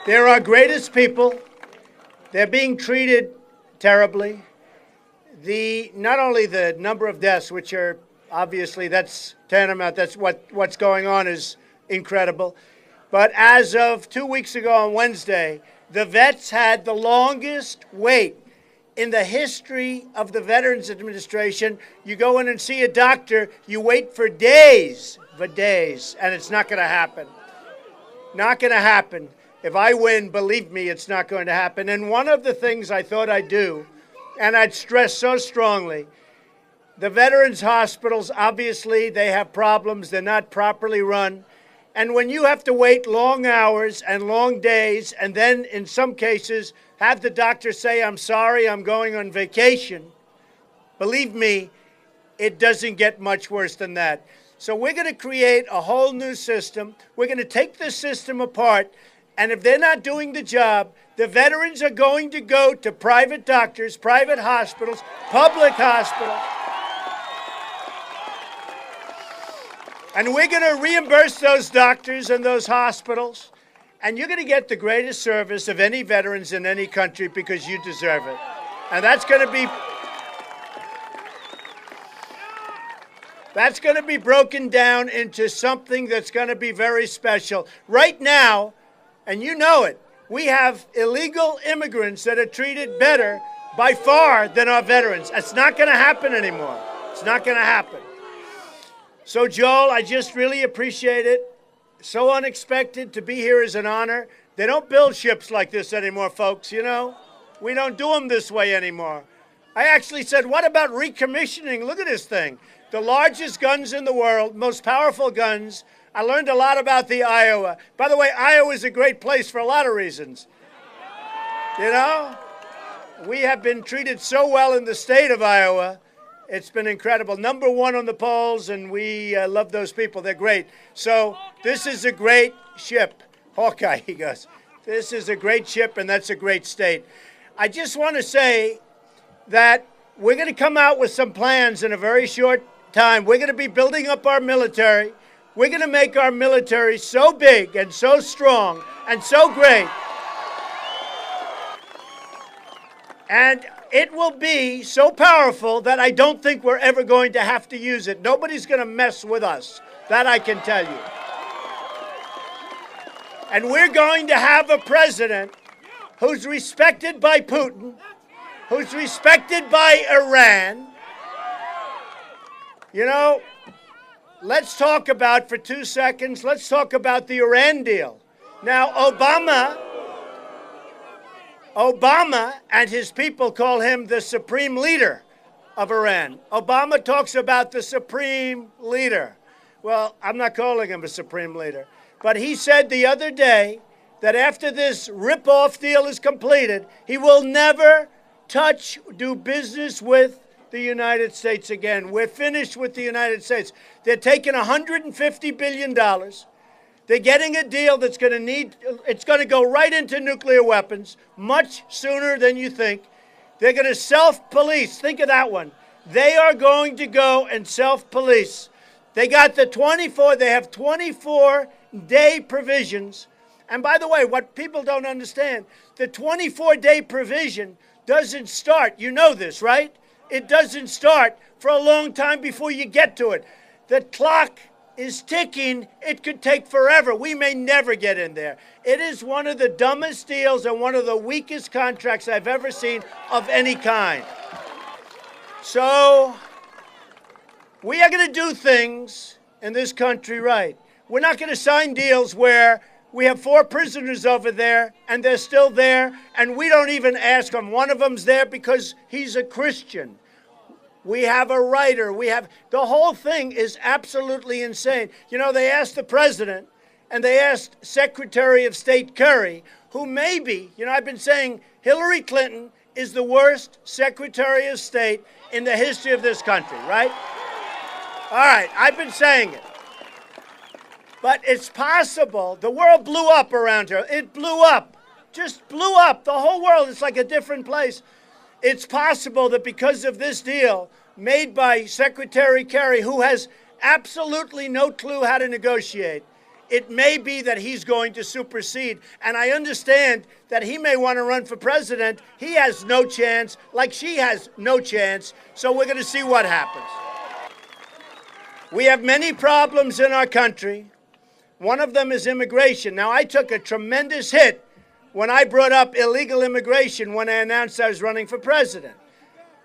They're our greatest people. They're being treated terribly. Not only the number of deaths, which are obviously, that's tantamount, that's what's going on is incredible. But as of 2 weeks ago on Wednesday, the vets had the longest wait in the history of the Veterans Administration. You go in and see a doctor, you wait for days, and it's not going to happen. Not going to happen. If I win, believe me, it's not going to happen. And one of the things I thought I'd do, and I'd stress so strongly, the veterans' hospitals, obviously, they have problems. They're not properly run. And when you have to wait long hours and long days, and then in some cases have the doctor say, I'm sorry, I'm going on vacation, believe me, it doesn't get much worse than that. So we're going to create a whole new system. We're going to take this system apart. And if they're not doing the job, the veterans are going to go to private doctors, private hospitals, public hospitals. And we're going to reimburse those doctors and those hospitals. And you're going to get the greatest service of any veterans in any country because you deserve it. And that's going to be broken down into something that's going to be very special. Right now, and you know it, we have illegal immigrants that are treated better by far than our veterans. It's not going to happen anymore. It's not going to happen. So, Joel, I just really appreciate it. So unexpected. To be here is an honor. They don't build ships like this anymore, folks, you know? We don't do them this way anymore. I actually said, what about recommissioning? Look at this thing. The largest guns in the world, most powerful guns. I learned a lot about the Iowa. By the way, Iowa is a great place for a lot of reasons. You know? We have been treated so well in the state of Iowa. It's been incredible. Number one on the polls, and we love those people. They're great. So this is a great ship. Hawkeye, he goes. This is a great ship, and that's a great state. I just want to say that we're going to come out with some plans in a very short time. We're going to be building up our military. We're going to make our military so big and so strong and so great. And it will be so powerful that I don't think we're ever going to have to use it. Nobody's going to mess with us. That I can tell you. And we're going to have a president who's respected by Putin, who's respected by Iran. You know, let's talk about, for 2 seconds, let's talk about the Iran deal. Now, Obama and his people call him the supreme leader of Iran. Obama talks about the supreme leader. Well, I'm not calling him a supreme leader. But he said the other day that after this rip-off deal is completed, he will never do business with the United States again. We're finished with the United States. They're taking $150 billion. They're getting a deal that's going to go right into nuclear weapons much sooner than you think. They're going to self-police. Think of that one. They are going to go and self-police. They have 24-day provisions. And by the way, what people don't understand, the 24-day provision doesn't start. You know this, right? It doesn't start for a long time before you get to it. The clock is ticking. It could take forever. We may never get in there. It is one of the dumbest deals and one of the weakest contracts I've ever seen of any kind. So we are going to do things in this country right. We're not going to sign deals where we have 4 prisoners over there and they're still there and we don't even ask them. One of them's there because he's a Christian. We have a writer. The whole thing is absolutely insane. You know, they asked the president and they asked Secretary of State Kerry, who maybe, I've been saying Hillary Clinton is the worst Secretary of State in the history of this country, right? All right, I've been saying it. But it's possible. The world blew up around her. It blew up. Just blew up. The whole world is like a different place. It's possible that because of this deal made by Secretary Kerry, who has absolutely no clue how to negotiate, it may be that he's going to supersede. And I understand that he may want to run for president. He has no chance, like she has no chance. So we're going to see what happens. We have many problems in our country. One of them is immigration. Now, I took a tremendous hit when I brought up illegal immigration when I announced I was running for president.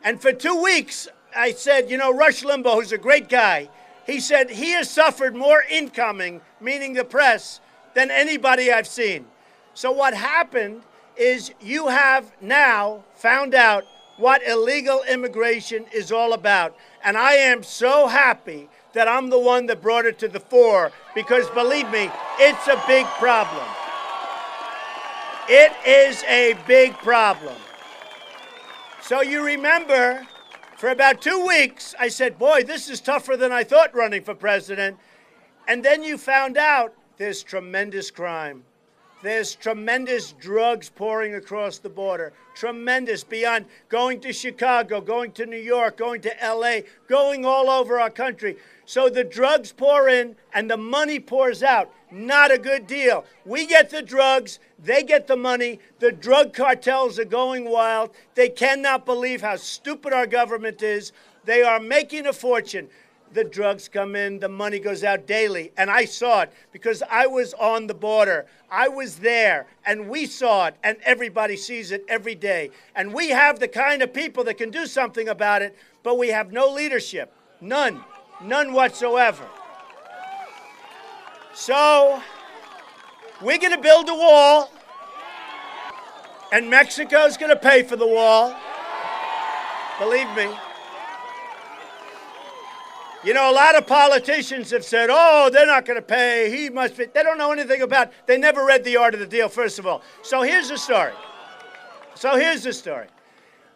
And for 2 weeks, I said, you know, Rush Limbaugh, who's a great guy, he said he has suffered more incoming, meaning the press, than anybody I've seen. So what happened is you have now found out what illegal immigration is all about. And I am so happy that I'm the one that brought it to the fore, because believe me, it's a big problem. It is a big problem. So you remember, for about 2 weeks, I said, boy, this is tougher than I thought running for president. And then you found out there's tremendous crime. There's tremendous drugs pouring across the border. Tremendous, beyond going to Chicago, going to New York, going to L.A., going all over our country. So the drugs pour in and the money pours out. Not a good deal. We get the drugs, they get the money. The drug cartels are going wild. They cannot believe how stupid our government is. They are making a fortune. The drugs come in, the money goes out daily. And I saw it because I was on the border. I was there, and we saw it, and everybody sees it every day. And we have the kind of people that can do something about it, but we have no leadership. None. None whatsoever. So we're going to build a wall, and Mexico's going to pay for the wall. Believe me. You know, a lot of politicians have said, oh, they're not going to pay. He must be. They don't know anything about it. They never read the art of the deal, first of all. So here's the story.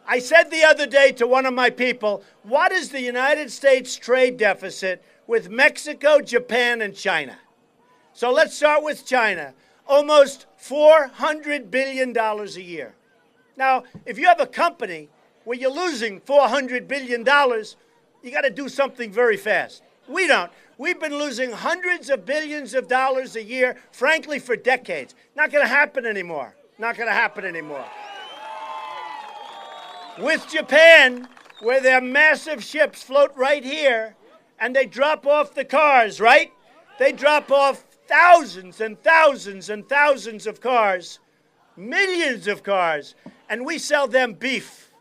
I said the other day to one of my people, what is the United States trade deficit with Mexico, Japan, and China? So let's start with China. Almost $400 billion a year. Now, if you have a company where you're losing $400 billion, you got to do something very fast. We don't. We've been losing hundreds of billions of dollars a year, frankly, for decades. Not going to happen anymore. Not going to happen anymore. With Japan, where their massive ships float right here, and they drop off the cars, right? They drop off thousands and thousands and thousands of cars, millions of cars, and we sell them beef.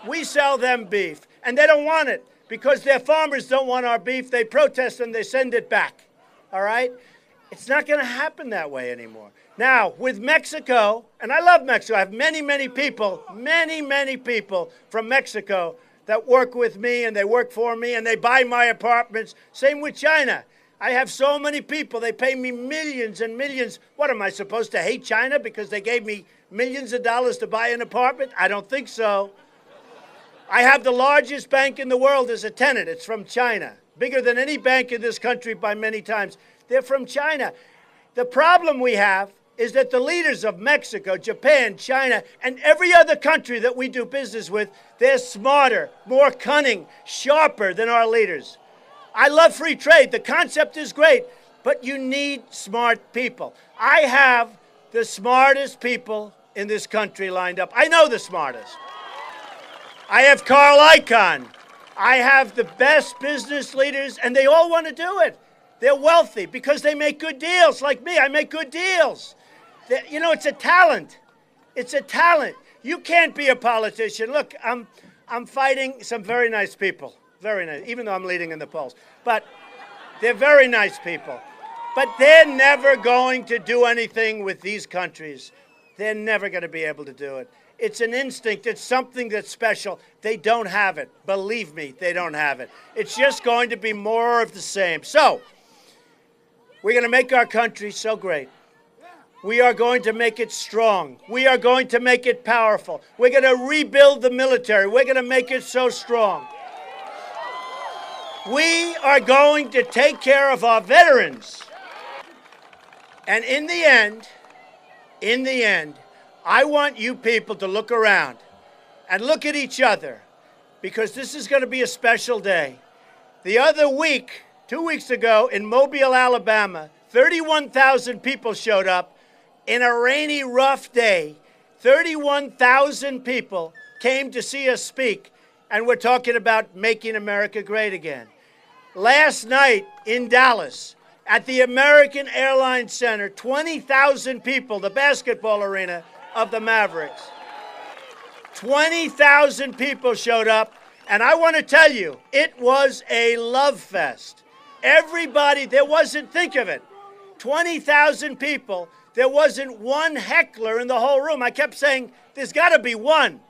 We sell them beef. And they don't want it because their farmers don't want our beef. They protest and they send it back. All right? It's not going to happen that way anymore. Now, with Mexico, and I love Mexico. I have many, many people from Mexico that work with me and they work for me and they buy my apartments. Same with China. I have so many people. They pay me millions and millions. What, am I supposed to hate China because they gave me millions of dollars to buy an apartment? I don't think so. I have the largest bank in the world as a tenant. It's from China. Bigger than any bank in this country by many times. They're from China. The problem we have is that the leaders of Mexico, Japan, China, and every other country that we do business with, they're smarter, more cunning, sharper than our leaders. I love free trade. The concept is great, but you need smart people. I have the smartest people in this country lined up. I know the smartest. I have Carl Icahn. I have the best business leaders, and they all want to do it. They're wealthy because they make good deals. Like me, I make good deals. You know, it's a talent. It's a talent. You can't be a politician. Look, I'm fighting some very nice people. Very nice, even though I'm leading in the polls. But they're very nice people. But they're never going to do anything with these countries. They're never going to be able to do it. It's an instinct. It's something that's special. They don't have it. Believe me, they don't have it. It's just going to be more of the same. So, we're going to make our country so great. We are going to make it strong. We are going to make it powerful. We're going to rebuild the military. We're going to make it so strong. We are going to take care of our veterans. And in the end, I want you people to look around and look at each other because this is going to be a special day. The other week, 2 weeks ago, in Mobile, Alabama, 31,000 people showed up in a rainy, rough day. 31,000 people came to see us speak, and we're talking about making America great again. Last night in Dallas, at the American Airlines Center, 20,000 people, the basketball arena of the Mavericks. 20,000 people showed up, and I want to tell you, it was a love fest. Everybody, think of it, 20,000 people, there wasn't one heckler in the whole room. I kept saying, there's got to be one.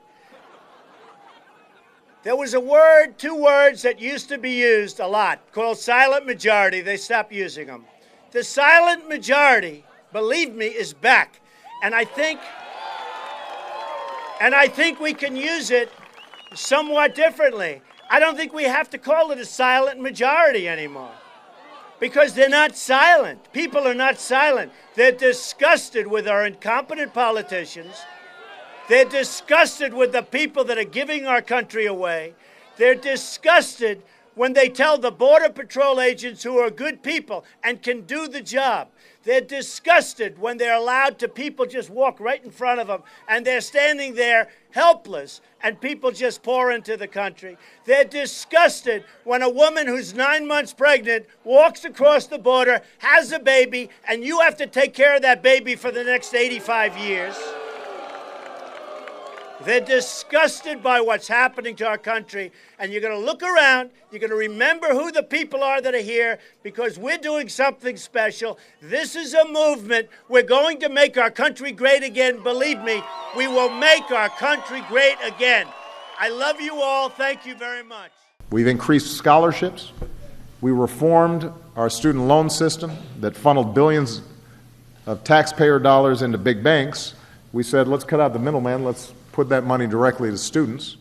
There was a word, two words that used to be used a lot, called silent majority. They stopped using them. The silent majority, believe me, is back. And I think we can use it somewhat differently. I don't think we have to call it a silent majority anymore, because they're not silent. People are not silent. They're disgusted with our incompetent politicians. They're disgusted with the people that are giving our country away. They're disgusted when they tell the Border Patrol agents, who are good people and can do the job. They're disgusted when they're allowed to people just walk right in front of them, and they're standing there helpless, and people just pour into the country. They're disgusted when a woman who's 9 months pregnant walks across the border, has a baby, and you have to take care of that baby for the next 85 years. They're disgusted by what's happening to our country, and you're going to look around, you're going to remember who the people are that are here, because we're doing something special. This is a movement. We're going to make our country great again. Believe me, we will make our country great again. I love you all. Thank you very much. We've increased scholarships. We reformed our student loan system that funneled billions of taxpayer dollars into big banks. We said, let's cut out the middleman. Let's put that money directly to students.